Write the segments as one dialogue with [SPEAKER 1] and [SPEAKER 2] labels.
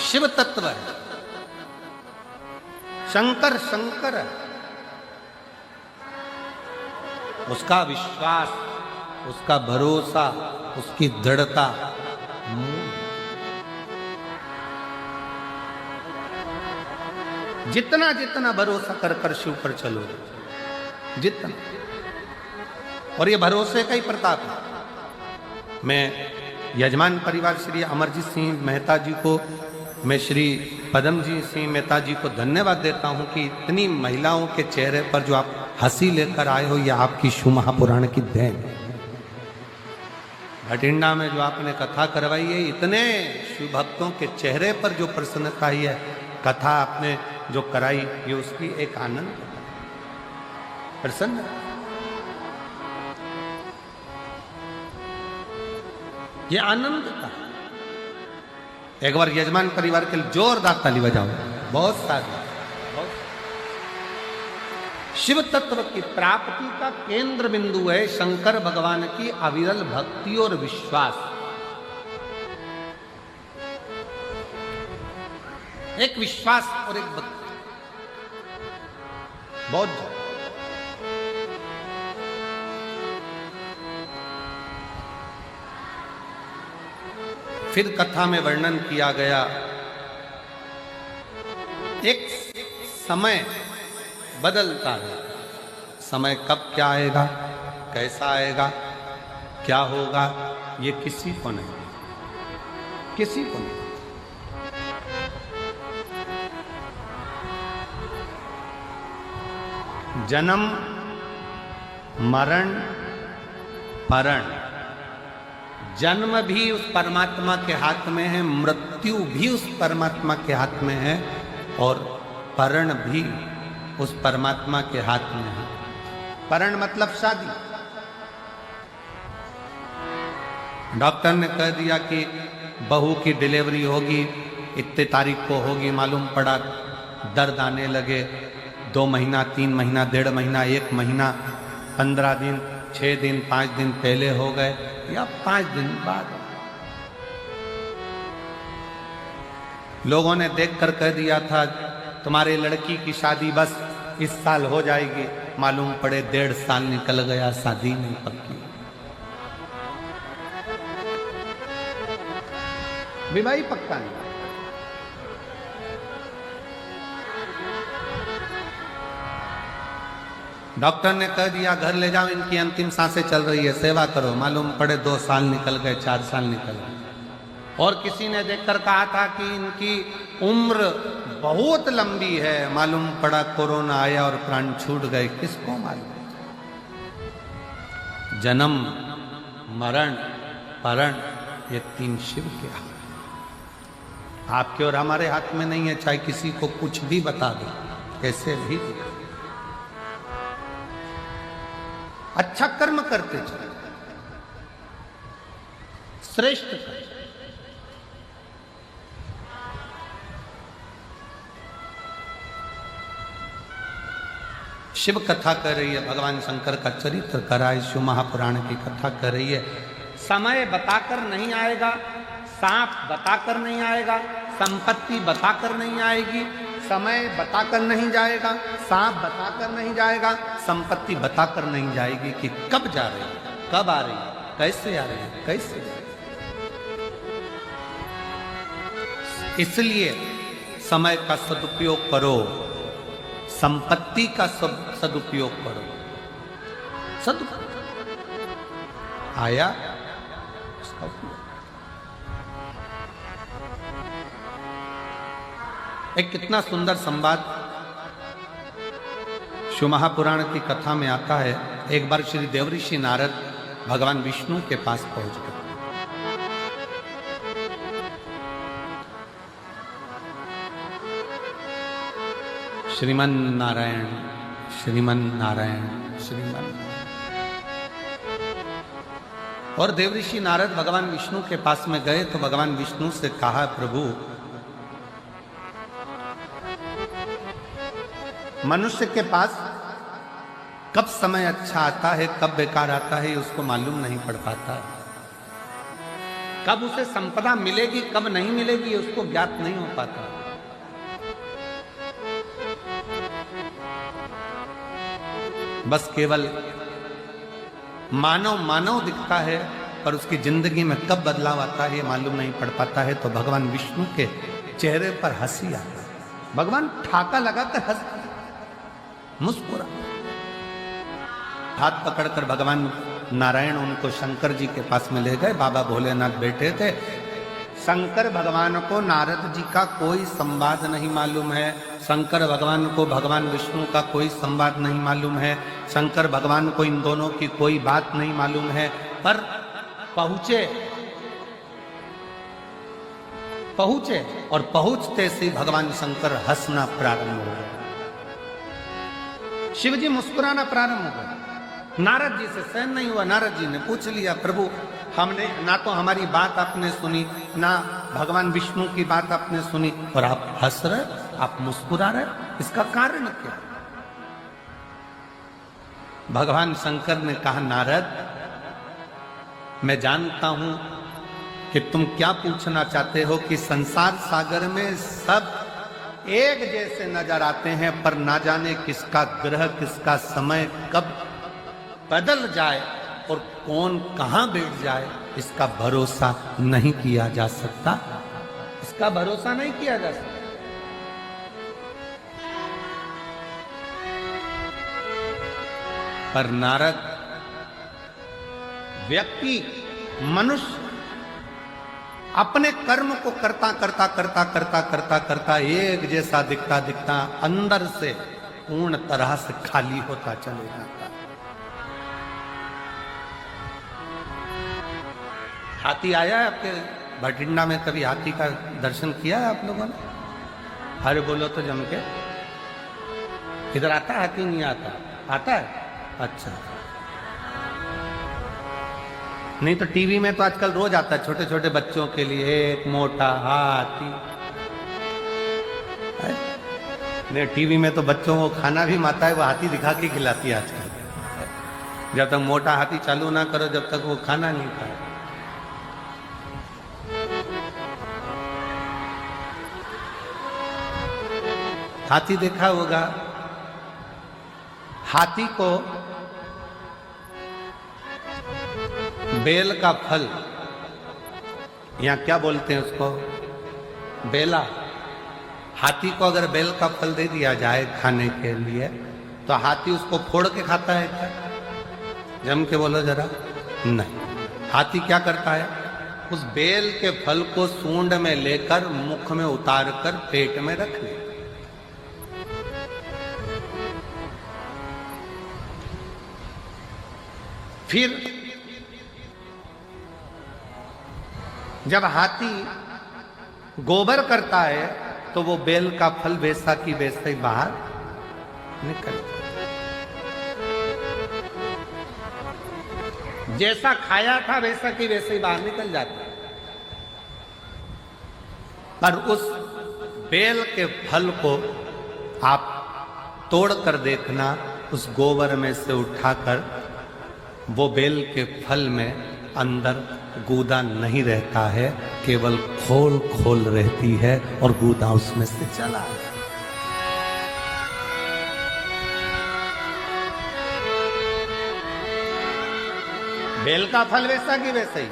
[SPEAKER 1] शिव तत्व है, शंकर शंकर है। उसका विश्वास, उसका भरोसा, उसकी दृढ़ता जितना जितना भरोसा कर कर शिव पर चलो, जितना। और ये भरोसे का ही प्रताप है। मैं यजमान परिवार श्री अमरजीत सिंह मेहता जी को, मैं श्री पदम सिंह मेहता जी को धन्यवाद देता हूं कि इतनी महिलाओं के चेहरे पर जो आप हंसी लेकर आए हो, यह आपकी शिव महापुराण की देन है। भटिंडा में जो आपने कथा करवाई है, इतने शिव भक्तों के चेहरे पर जो प्रसन्नता आई है, कथा आपने जो कराई, ये उसकी एक आनंद प्रसन्न, ये आनंद था। एक बार यजमान परिवार के लिए जोरदार ताली बजाओ। बहुत सारे शिव तत्व की प्राप्ति का केंद्र बिंदु है शंकर भगवान की अविरल भक्ति और विश्वास। एक विश्वास और एक भक्ति, बहुत ज्यादा। फिर कथा में वर्णन किया गया एक समय बदलता है। समय कब क्या आएगा, कैसा आएगा, क्या होगा, ये किसी को नहीं, किसी को नहीं। जन्म मरण परण, जन्म भी उस परमात्मा के हाथ में है, मृत्यु भी उस परमात्मा के हाथ में है, और परण भी उस परमात्मा के हाथ में है। परण मतलब शादी। डॉक्टर ने कह दिया कि बहू की डिलीवरी होगी, इतने तारीख को होगी, मालूम पड़ा दर्द आने लगे, 2 महीना, 3 महीना, 1.5 महीना, 1 महीना, 15 दिन, 6 दिन, 5 दिन पहले हो गए या 5 दिन बाद। लोगों ने देखकर कह दिया था तुम्हारे लड़की की शादी बस इस साल हो जाएगी, मालूम पड़े 1.5 साल निकल गया, शादी नहीं पक्की। विवाही पक्का नहीं। डॉक्टर ने कह दिया घर ले जाओ, इनकी अंतिम सांसें चल रही है, सेवा करो, मालूम पड़े 2 साल निकल गए, 4 साल निकल गए। और किसी ने देखकर कहा था कि इनकी उम्र बहुत लंबी है, मालूम पड़ा कोरोना आया और प्राण छूट गए, किसको मालूम। जन्म मरण परण, ये 3 शिव के हाथ, आपके और हमारे हाथ में नहीं है। चाहे किसी को कुछ भी बता दो, कैसे भी अच्छा कर्म करते चले, श्रेष्ठ कर्म। शिव कथा कर रही है, भगवान शंकर का चरित्र कर रहा है, शिव महापुराण की कथा कर रही है। समय बताकर नहीं आएगा, सांप बताकर नहीं आएगा, संपत्ति बताकर नहीं आएगी, समय बताकर नहीं जाएगा, सांप बताकर नहीं जाएगा, संपत्ति बताकर नहीं जाएगी कि कब जा रही है, कब आ रही है, कैसे आ रही है, कैसे जा रही है। इसलिए समय का सदुपयोग करो, संपत्ति का सदुपयोग करो। आया उसका उपयोग। एक कितना सुंदर संवाद शिव महापुराण की कथा में आता है। एक बार श्री देवऋषि नारद भगवान विष्णु के पास पहुंच गए। श्रीमन नारायण श्रीमन नारायण श्रीमन। और देवऋषि नारद भगवान विष्णु के पास में गए तो भगवान विष्णु से कहा, प्रभु मनुष्य के पास कब समय अच्छा आता है, कब बेकार आता है, उसको मालूम नहीं पड़ पाता। कब उसे संपदा मिलेगी कब नहीं मिलेगी उसको ज्ञात नहीं हो पाता। बस केवल मानव मानव दिखता है पर उसकी जिंदगी में कब बदलाव आता है ये मालूम नहीं पड़ पाता है। तो भगवान विष्णु के चेहरे पर हंसी आता है, भगवान ठाका लगाकर हंस मुस्कुरा। हाथ पकड़कर भगवान नारायण उनको शंकर जी के पास में ले गए। बाबा भोलेनाथ बैठे थे। शंकर भगवान को नारद जी का कोई संवाद नहीं मालूम है, शंकर भगवान को भगवान विष्णु का कोई संवाद नहीं मालूम है, शंकर भगवान को इन दोनों की कोई बात नहीं मालूम है। पर पहुंचे और पहुंचते से भगवान शंकर हंसना प्रारंभ हो गए, शिव जी मुस्कुराना प्रारंभ हो गए। नारद जी से सहन नहीं हुआ। नारद जी ने पूछ लिया, प्रभु हमने ना तो हमारी बात आपने सुनी ना भगवान विष्णु की बात आपने सुनी और आप हंस रहे, आप मुस्कुरा रहे, इसका कारण क्या? भगवान शंकर ने कहा, नारद मैं जानता हूं कि तुम क्या पूछना चाहते हो कि संसार सागर में सब एक जैसे नजर आते हैं पर ना जाने किसका ग्रह किसका समय कब बदल जाए और कौन कहां बैठ जाए इसका भरोसा नहीं किया जा सकता, इसका भरोसा नहीं किया जा सकता। पर नारद व्यक्ति मनुष्य अपने कर्म को करता एक जैसा दिखता अंदर से पूर्ण तरह से खाली होता चले जाता। हाथी आया है आपके भटिंडा में? कभी हाथी का दर्शन किया है आप लोगों ने? अरे बोलो तो जम के। इधर आता है हाथी? नहीं आता? आता है? अच्छा। नहीं तो टीवी में तो आजकल रोज आता है छोटे छोटे बच्चों के लिए एक मोटा हाथी। नहीं टीवी में तो बच्चों को खाना भी माता है वो हाथी दिखा के खिलाती है आजकल। जब तक मोटा हाथी चालू ना करो जब तक वो खाना नहीं खाए। हाथी देखा होगा, हाथी को बेल का फल, यहां क्या बोलते हैं उसको, बेला। हाथी को अगर बेल का फल दे दिया जाए खाने के लिए तो हाथी उसको फोड़ के खाता है क्या? जम के बोलो जरा। नहीं, हाथी क्या करता है, उस बेल के फल को सूंड में लेकर मुख में उतार कर पेट में रख ले। फिर जब हाथी गोबर करता है तो वो बेल का फल वैसा की वैसा ही बाहर निकलता है। जैसा खाया था वैसा की वैसे ही बाहर निकल जाता है। पर उस बेल के फल को आप तोड़ कर देखना, उस गोबर में से उठाकर वो बेल के फल में अंदर गूदा नहीं रहता है, केवल खोल खोल रहती है और गूदा उसमें से चला है। बेल का फल वैसा कि वैसा ही।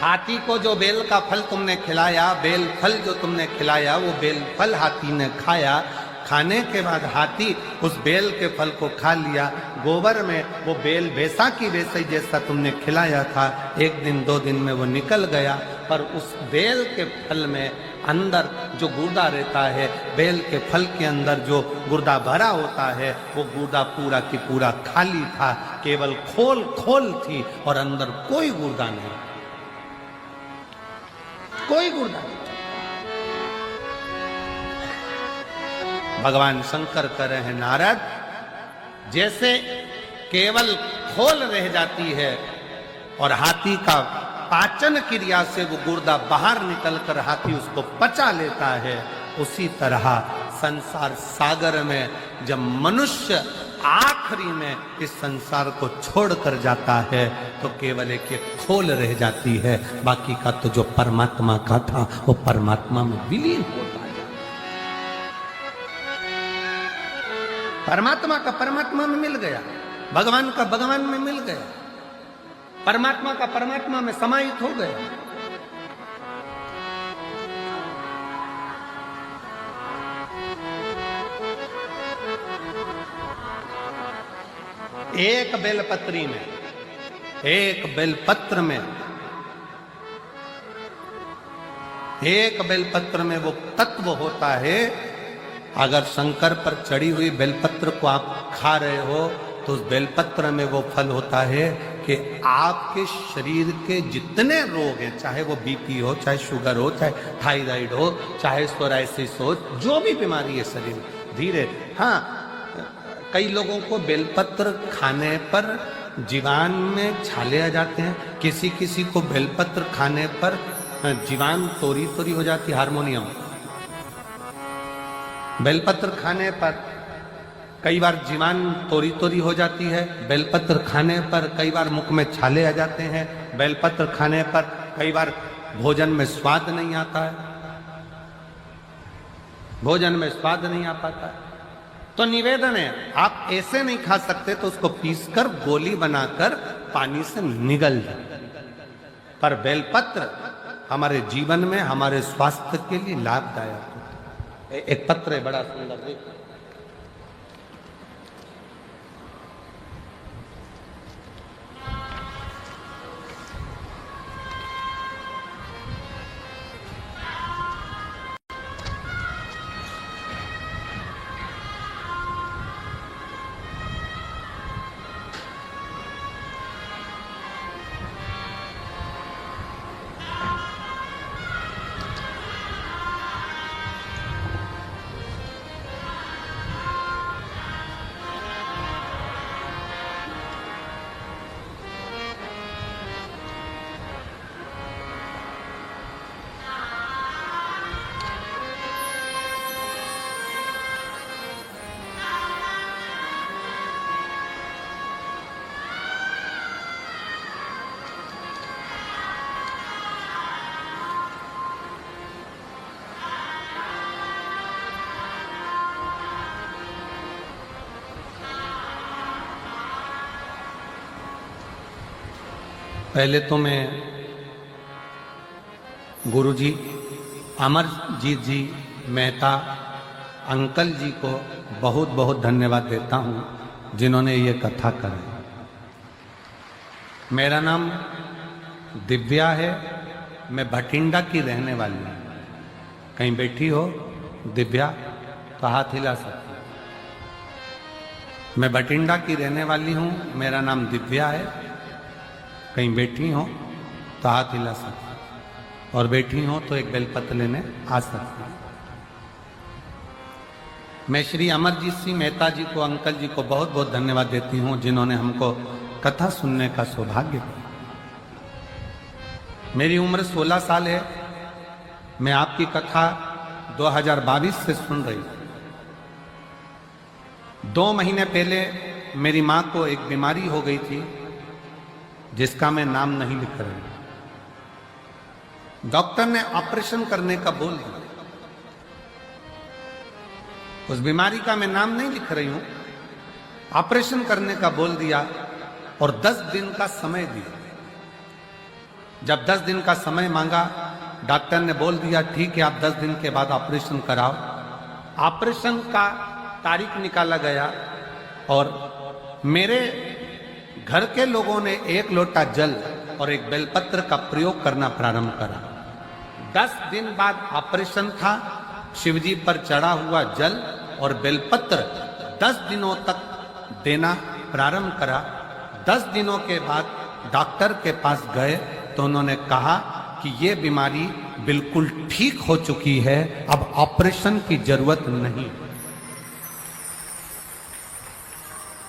[SPEAKER 1] हाथी को जो बेल का फल तुमने खिलाया, बेल फल जो तुमने खिलाया वो बेल फल हाथी ने खाया। खाने के बाद हाथी उस बेल के फल को खा लिया। गोबर में वो बेल वैसा की वैसा ही जैसा तुमने खिलाया था, एक दिन दो दिन में वो निकल गया। पर उस बेल के फल में अंदर जो गुर्दा रहता है, बेल के फल के अंदर जो गुर्दा भरा होता है, वो गुर्दा पूरा की पूरा खाली था, केवल खोल खोल थी और अंदर कोई गुर्दा नहीं, कोई गुर्दा नहीं। भगवान शंकर कह रहे हैं, नारद जैसे केवल खोल रह जाती है और हाथी का पाचन क्रिया से वो गुर्दा बाहर निकलकर हाथी उसको पचा लेता है, उसी तरह संसार सागर में जब मनुष्य आखिरी में इस संसार को छोड़कर जाता है तो केवल एक खोल रह जाती है, बाकी का तो जो परमात्मा का था वो परमात्मा में विलीन होता है। परमात्मा का परमात्मा में मिल गया, भगवान का भगवान में मिल गया, परमात्मा का परमात्मा में समाहित हो गया। एक बेलपत्री में, एक बेलपत्र में, एक बेलपत्र में वो तत्व होता है। अगर शंकर पर चढ़ी हुई बेलपत्र को आप खा रहे हो तो उस बेलपत्र में वो फल होता है कि आपके शरीर के जितने रोग हैं, चाहे वो बीपी हो, चाहे शुगर हो, चाहे थायराइड हो, चाहे सोराइसिस हो, जो भी बीमारी है शरीर धीरे। हाँ, कई लोगों को बेलपत्र खाने पर जीवान में छाले आ जाते हैं, किसी किसी को बेलपत्र खाने पर जीवान तोरी तोरी हो जाती है, हारमोनियम। बेलपत्र खाने पर कई बार जीवान तोरी तोरी हो जाती है, बेलपत्र खाने पर कई बार मुख में छाले आ जाते हैं, बेलपत्र खाने पर कई बार भोजन में स्वाद नहीं आता है, भोजन में स्वाद नहीं आ पाता है। तो निवेदन है, आप ऐसे नहीं खा सकते तो उसको पीसकर गोली बनाकर पानी से निगल जाए। पर बेलपत्र हमारे जीवन में, हमारे स्वास्थ्य के लिए लाभदायक है। एक पत्र है बड़ा सुंदर, देखो। पहले तो मैं गुरुजी अमरजीत जी मेहता अंकल जी को बहुत बहुत धन्यवाद देता हूँ, जिन्होंने ये कथा कराई। मेरा नाम दिव्या है, मैं भटिंडा की रहने वाली हूँ। कहीं बैठी हो दिव्या तो हाथ हिला सकती। मैं भटिंडा की रहने वाली हूँ, मेरा नाम दिव्या है। कहीं बैठी हो तो हाथ हिला सकती, और बैठी हो तो एक बेलपत्र लेने आ सकती। मैं श्री अमरजीत सिंह मेहता जी को, अंकल जी को बहुत बहुत धन्यवाद देती हूँ, जिन्होंने हमको कथा सुनने का सौभाग्य दिया। मेरी उम्र 16 साल है। मैं आपकी कथा 2022 से सुन रही हूँ। 2 महीने पहले मेरी माँ को एक बीमारी हो गई थी, जिसका मैं नाम नहीं लिख रहा हूं। डॉक्टर ने ऑपरेशन करने का बोल दिया। उस बीमारी का मैं नाम नहीं लिख रही हूं, ऑपरेशन करने का बोल दिया और 10 दिन का समय दिया। जब 10 दिन का समय मांगा, डॉक्टर ने बोल दिया ठीक है, आप 10 दिन के बाद ऑपरेशन कराओ। ऑपरेशन का तारीख निकाला गया और मेरे घर के लोगों ने 1 लोटा जल और एक बेलपत्र का प्रयोग करना प्रारंभ करा। 10 दिन बाद ऑपरेशन था। शिवजी पर चढ़ा हुआ जल और बेलपत्र 10 दिनों तक देना प्रारंभ करा। 10 दिनों के बाद डॉक्टर के पास गए तो उन्होंने कहा कि ये बीमारी बिल्कुल ठीक हो चुकी है, अब ऑपरेशन की जरूरत नहीं।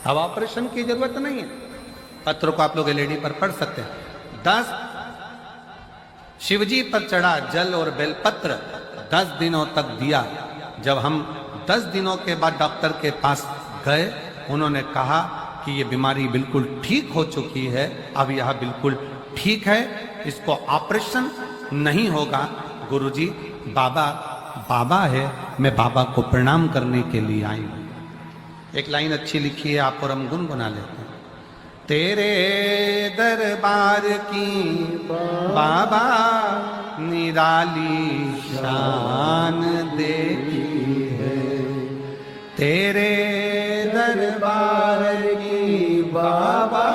[SPEAKER 1] अब ऑपरेशन की जरूरत नहीं है। पत्र को आप लोग एलईडी पर पढ़ सकते हैं। 10 शिवजी पर चढ़ा जल और बेलपत्र 10 दिनों तक दिया। जब हम 10 दिनों के बाद डॉक्टर के पास गए उन्होंने कहा कि ये बीमारी बिल्कुल ठीक हो चुकी है, अब यह बिल्कुल ठीक है, इसको ऑपरेशन नहीं होगा। गुरुजी बाबा है, मैं बाबा को प्रणाम करने के लिए आई हूं। एक लाइन अच्छी लिखी है, आप और हम गुनगुना लेते हैं। तेरे दरबार की बाबा निराली शान देती है, तेरे दरबार की बाबा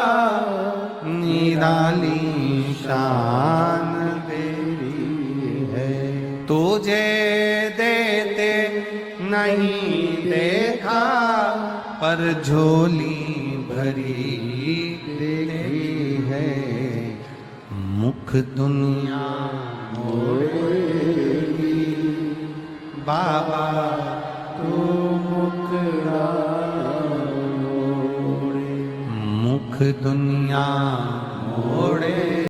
[SPEAKER 1] निराली शान देती है। तुझे देते नहीं देखा पर झोली भरी देखी है, मुख दुनिया मोड़ेगी बाबा तू मुखड़ा मोड़े, मुख दुनिया मोड़े।